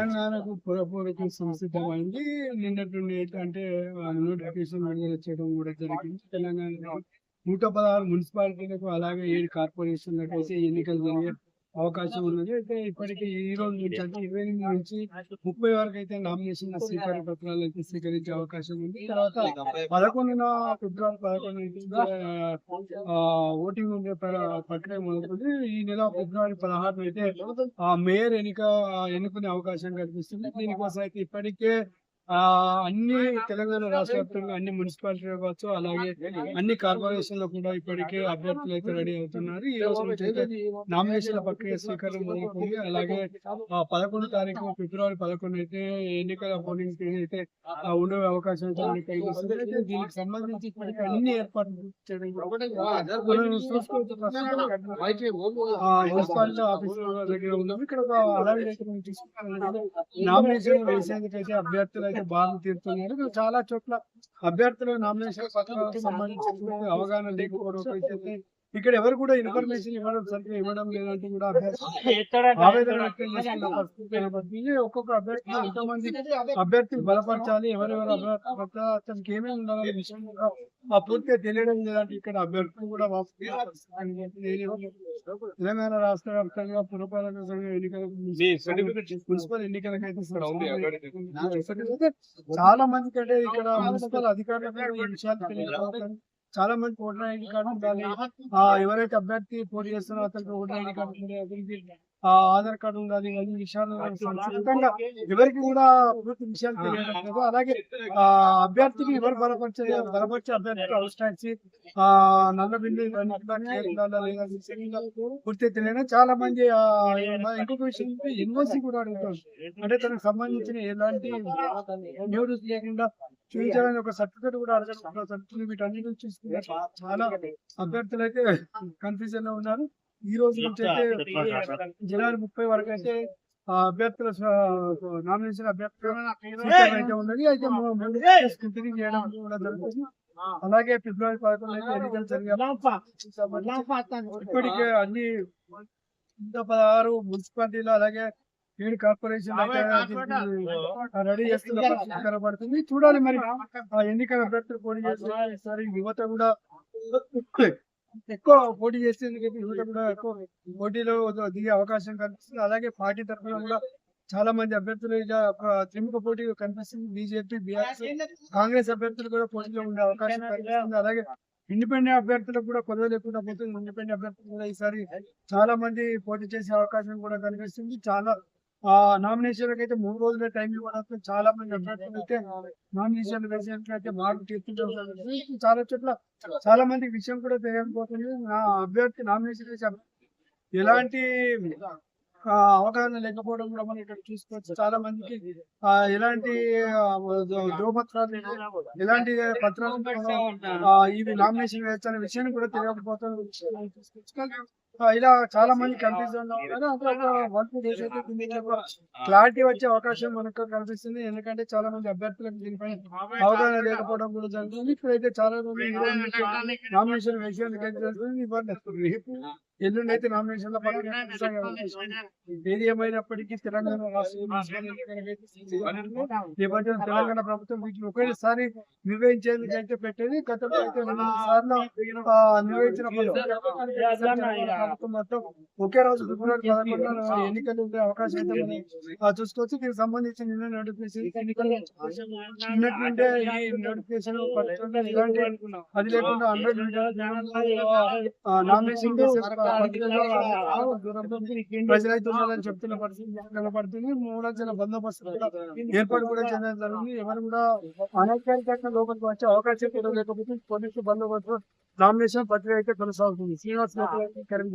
తెలంగాణకు పురపూరకి సంసిద్ధమైంది. నిన్నటి నుండి అంటే నోటిఫికేషన్ విడుదల చేయడం కూడా జరిగింది. తెలంగాణలో 116 మున్సిపాలిటీలకు అలాగే 7 కార్పొరేషన్లకు అయితే ఎన్నికలు జరిగే అవకాశం ఉన్నది. అయితే ఇప్పటికీ ఈ రోజు నుంచి అంటే 28 నుంచి 30 వరకు అయితే నామినేషన్ స్వీకార పత్రాలు అయితే స్వీకరించే అవకాశం ఉంది. తర్వాత 11న ఫిబ్రవరి 11 నుంచి ఓటింగ్ ఉండే ప్రక్రియ మొదలుతుంది. ఈ నెల ఫిబ్రవరి 16 అయితే మేయర్ ఎన్నుకునే అవకాశం కనిపిస్తుంది. దీనికోసం అయితే ఇప్పటికే అన్ని తెలంగాణ రాష్ట్ర వ్యాప్తంగా అన్ని మున్సిపాలిటీలు కావచ్చు, అలాగే అన్ని కార్పొరేషన్లో కూడా ఇప్పటికే అభ్యర్థులు అయితే రెడీ అవుతున్నారు. ఈ రోజు నుంచి అయితే నామినేషన్ల ప్రక్రియ స్వీకారం మొదలుకుంది. అలాగే 11 తారీఖు ఫిబ్రవరి 11 అయితే ఎన్నికల పోలింగ్ అయితే ఉండే అవకాశం అయితే కనిపిస్తుంది. అయితే దీనికి సంబంధించి ఇప్పటికే అన్ని ఏర్పాట్లు చేయడం మున్సిపాలిటీ ఆఫీసుల దగ్గర ఉన్నాం. ఇక్కడ అలాగే నామినేషన్ వేసేందుకు అయితే అభ్యర్థులు అయితే బాగా తీరుతున్నారు. చాలా చోట్ల అభ్యర్థుల నామినేషన్ పత్రాలకు సంబంధించిన అవగాహన లేకపోవడం అయితే ఇక్కడ ఎవరు కూడా ఇన్ఫర్మేషన్ సరిగ్గా ఇవ్వడం లేదంటే కూడా ఆవేదన వ్యక్తం చేస్తున్న పరిస్థితి కనబడుతుంది. ఒక్కొక్క అభ్యర్థి ఎంతమంది అభ్యర్థులు బలపరచాలి, ఎవరెవరు అతనికి ఏమేమి ఉండాలనే విషయం కూడా పూర్తిగా తెలియడం లేదంటే ఇక్కడ అభ్యర్థులు కూడా తెలంగాణ రాష్ట్ర వ్యాప్తంగా పురపాలక సంఘ మున్సిపల్ ఎన్నికలకైతే చాలా మంది కంటే ఇక్కడ మున్సిపల్ అధికారులు ఈ విషయాలు తెలియదు. చాలా మంది ఓటర్ ఐడి కార్డు ఉండాలి, ఎవరైతే అభ్యర్థి పోటీ చేస్తున్నారో అతనికి ఓటర్ ఐడి కార్డు ఉండాలి, అతనికి ఆధార్ కార్డు ఉండాలి. అన్ని విషయాలు ఎవరికి కూడా పూర్తి విషయాలు తెలియడం లేదు. అలాగే అభ్యర్థికి ఎవరు బలపరిచే అభ్యర్థికి హౌస్ ట్యాక్సీ నల్ల బిల్లు లేదా పూర్తి తెలియదు. చాలా మంది ఇంకొక విషయం ఎన్ఓసి కూడా అడుగుతారు. అంటే తనకు సంబంధించిన ఎలాంటి న్యూస్ లేకుండా చూపించాలని ఒక సర్టిఫికేట్ కూడా అడగడం. వీటన్నిటి చూసుకుంటే చాలా అభ్యర్థులు అయితే కన్ఫ్యూజన్ లో ఉన్నారు. ఈ రోజు నుంచి అయితే జనవరి 30 వరకు అయితే అభ్యర్థుల నామినేషన్ అభ్యర్థులు అయితే ఉన్నది. అయితే స్క్రూటినీ చేయడం కూడా జరుగుతుంది. అలాగే ఫిబ్రవరి 11 అయితే ఎన్నికలు జరిగాయి. ఇప్పటికే అన్ని 116 మున్సిపాలిటీలు అలాగే 7 కార్పొరేషన్ రెడీ చేస్తున్న కనబడుతుంది. చూడాలి మరి ఎన్నికల అభ్యర్థులు పోటీ చేస్తారు. యువత కూడా ఎక్కువ పోటీ చేసేందుకైతే యువత కూడా ఎక్కువ పోటీలో దిగే అవకాశం కనిపిస్తుంది. అలాగే పార్టీ తరఫున కూడా చాలా మంది అభ్యర్థులు త్రిముఖ పోటీ కనిపిస్తుంది. బీజేపీ, బీఆర్ఎస్, కాంగ్రెస్ అభ్యర్థులు కూడా పోటీలో ఉండే అవకాశం కనిపిస్తుంది. అలాగే ఇండిపెండెంట్ అభ్యర్థులకు కూడా కొదవ లేకుండా పోతుంది. ఇండిపెండెంట్ అభ్యర్థులు కూడా ఈసారి చాలా మంది పోటీ చేసే అవకాశం కూడా కనిపిస్తుంది. చాలా నామినేషన్లకు అయితే 3 రోజుల టైం ఇవ్వడంతో చాలా మంది అభ్యర్థులు అయితే నామినేషన్లు వేసేందుకైతే మార్పు తీర్చుకుంటే చాలా చోట్ల చాలా మందికి విషయం కూడా తెలియకపోతుంది. అభ్యర్థి నామినేషన్ వేసే ఎలాంటి అవగాహన లేకపోవడం కూడా మనం ఇక్కడ చూసుకోవచ్చు. చాలా మందికి ఎలాంటి ధ్రువపత్రాలు ఎలాంటి పత్రాలు ఇవి నామినేషన్ వేయాలనే విషయాన్ని కూడా తెలియకపోతుంది. ఇలా చాలా మంది కన్ఫ్యూజన్ లో ఉన్నారు. క్లారిటీ వచ్చే అవకాశం మనకు కనిపిస్తుంది. ఎందుకంటే చాలా మంది అభ్యర్థులకు దీనిపై అవగాహన లేకపోవడం కూడా జరుగుతుంది. ఇప్పుడైతే చాలా మంది నామినేషన్ వేసేందుకు రేపు ఎల్లుండి అయితే నామినేషన్ల ఏది ఏమైనప్పటికీ తెలంగాణ నేపథ్యం తెలంగాణ ప్రభుత్వం వీటిని ఒకేసారి నిర్వహించేందుకు అయితే పెట్టేది. గతంలో అయితే 2 సార్లు నిర్వహించిన ప్రభుత్వం మొత్తం ఒకే రోజు ఫిబ్రవరి 11 ఎన్నికలు ఉండే అవకాశం అయితే మనం చూసుకోవచ్చు. దీనికి సంబంధించి నిన్న నోటిఫికేషన్ నిన్నట్టుంటే ఈ నోటిఫికేషన్ ఇలాంటి అది లేకుండా 100 నామినేషన్ ప్రజలైతే ఉన్నారని చెప్తున్న పరిస్థితి కనబడుతుంది. 3 లక్షల బందోబస్తు ఏర్పాటు కూడా చేయడం జరిగింది. ఎవరు కూడా అనధికారికంగా లోపలికి వచ్చే అవకాశం కూడా లేకపోతే పోలీసు బందోబస్తు నామినేషన్ ప్రక్రియ అయితే కొనసాగుతుంది. శ్రీనివాస్ కరీం.